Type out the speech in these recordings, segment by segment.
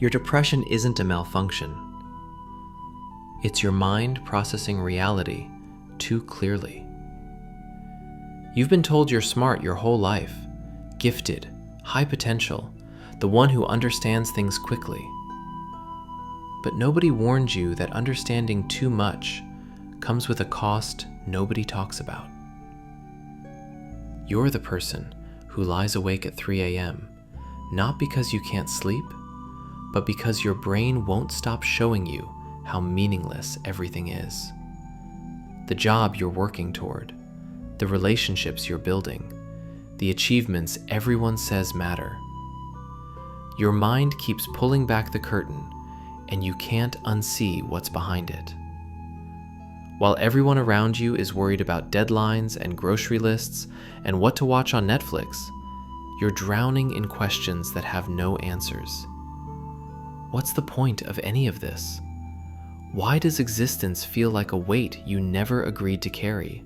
Your depression isn't a malfunction. It's your mind processing reality too clearly. You've been told you're smart your whole life, gifted, high potential, the one who understands things quickly. But nobody warned you that understanding too much comes with a cost nobody talks about. You're the person who lies awake at 3 a.m., not because you can't sleep, but because your brain won't stop showing you how meaningless everything is. The job you're working toward, the relationships you're building, the achievements everyone says matter. Your mind keeps pulling back the curtain, and you can't unsee what's behind it. While everyone around you is worried about deadlines and grocery lists and what to watch on Netflix, you're drowning in questions that have no answers. What's the point of any of this? Why does existence feel like a weight you never agreed to carry?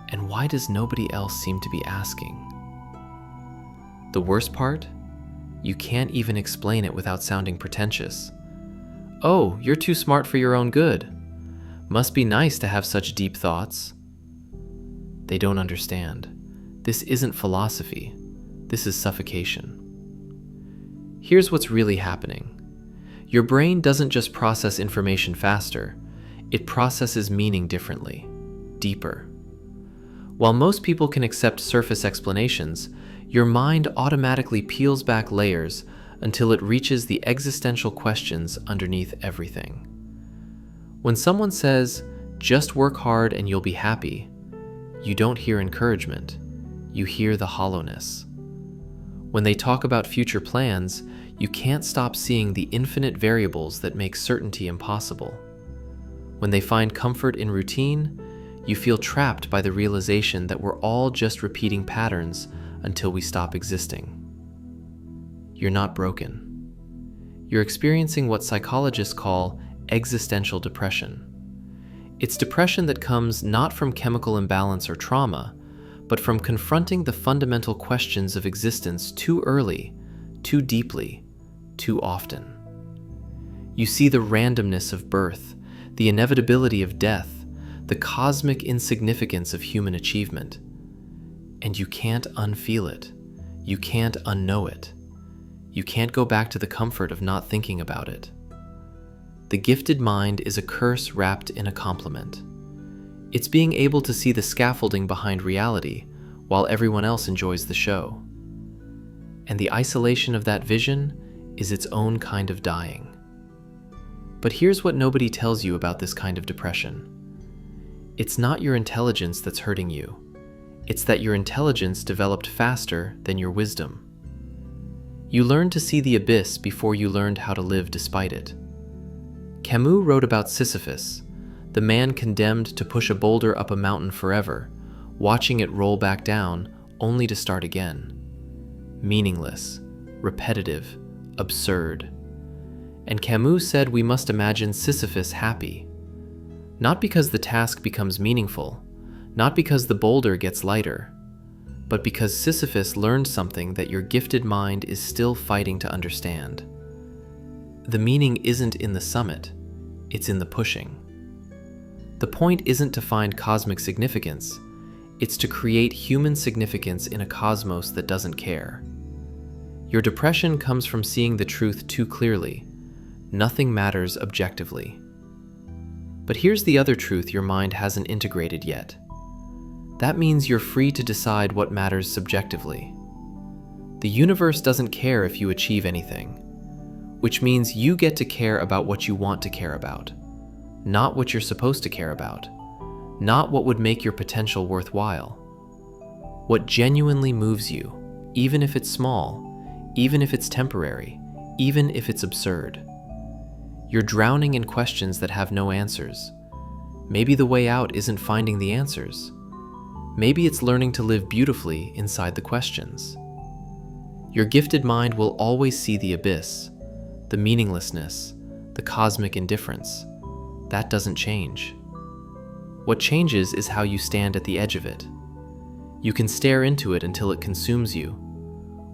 And why does nobody else seem to be asking? The worst part? You can't even explain it without sounding pretentious. Oh, you're too smart for your own good. Must be nice to have such deep thoughts. They don't understand. This isn't philosophy. This is suffocation. Here's what's really happening. Your brain doesn't just process information faster, it processes meaning differently, deeper. While most people can accept surface explanations, your mind automatically peels back layers until it reaches the existential questions underneath everything. When someone says, "Just work hard and you'll be happy," you don't hear encouragement, you hear the hollowness. When they talk about future plans, you can't stop seeing the infinite variables that make certainty impossible. When they find comfort in routine, you feel trapped by the realization that we're all just repeating patterns until we stop existing. You're not broken. You're experiencing what psychologists call existential depression. It's depression that comes not from chemical imbalance or trauma, but from confronting the fundamental questions of existence too early, too deeply, too often. You see the randomness of birth, the inevitability of death, the cosmic insignificance of human achievement. And you can't unfeel it. You can't unknow it. You can't go back to the comfort of not thinking about it. The gifted mind is a curse wrapped in a compliment. It's being able to see the scaffolding behind reality while everyone else enjoys the show. And the isolation of that vision is its own kind of dying. But here's what nobody tells you about this kind of depression. It's not your intelligence that's hurting you. It's that your intelligence developed faster than your wisdom. You learned to see the abyss before you learned how to live despite it. Camus wrote about Sisyphus, the man condemned to push a boulder up a mountain forever, watching it roll back down only to start again. Meaningless, repetitive, absurd. And Camus said we must imagine Sisyphus happy. Not because the task becomes meaningful, not because the boulder gets lighter, but because Sisyphus learned something that your gifted mind is still fighting to understand. The meaning isn't in the summit, it's in the pushing. The point isn't to find cosmic significance, it's to create human significance in a cosmos that doesn't care. Your depression comes from seeing the truth too clearly. Nothing matters objectively. But here's the other truth your mind hasn't integrated yet. That means you're free to decide what matters subjectively. The universe doesn't care if you achieve anything, which means you get to care about what you want to care about, not what you're supposed to care about, not what would make your potential worthwhile. What genuinely moves you, even if it's small, even if it's temporary, even if it's absurd. You're drowning in questions that have no answers. Maybe the way out isn't finding the answers. Maybe it's learning to live beautifully inside the questions. Your gifted mind will always see the abyss, the meaninglessness, the cosmic indifference. That doesn't change. What changes is how you stand at the edge of it. You can stare into it until it consumes you,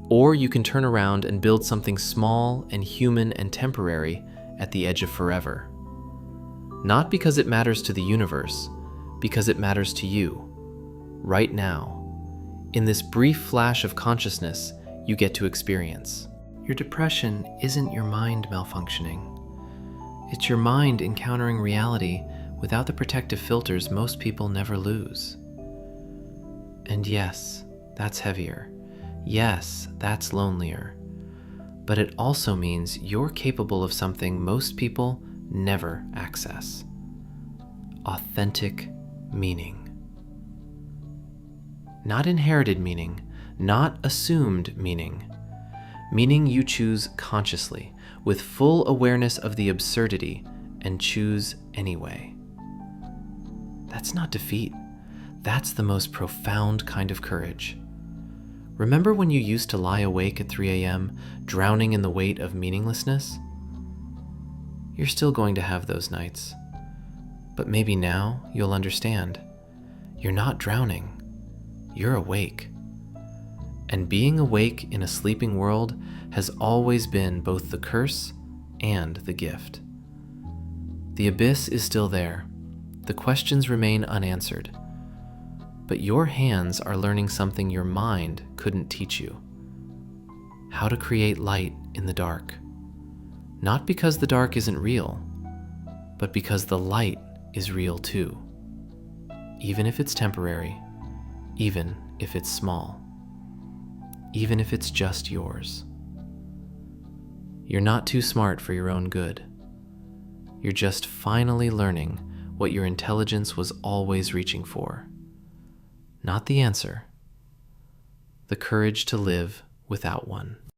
Or you can turn around and build something small and human and temporary at the edge of forever. Not because it matters to the universe, because it matters to you, right now, in this brief flash of consciousness you get to experience. Your depression isn't your mind malfunctioning. It's your mind encountering reality without the protective filters most people never lose. And yes, that's heavier. Yes, that's lonelier. But it also means you're capable of something most people never access: authentic meaning. Not inherited meaning, not assumed meaning. Meaning you choose consciously, with full awareness of the absurdity, and choose anyway. That's not defeat. That's the most profound kind of courage. Remember when you used to lie awake at 3 a.m., drowning in the weight of meaninglessness? You're still going to have those nights. But maybe now you'll understand. You're not drowning. You're awake. And being awake in a sleeping world has always been both the curse and the gift. The abyss is still there. The questions remain unanswered. But your hands are learning something your mind couldn't teach you: how to create light in the dark. Not because the dark isn't real, but because the light is real too. Even if it's temporary, even if it's small, even if it's just yours. You're not too smart for your own good. You're just finally learning what your intelligence was always reaching for. Not the answer, the courage to live without one.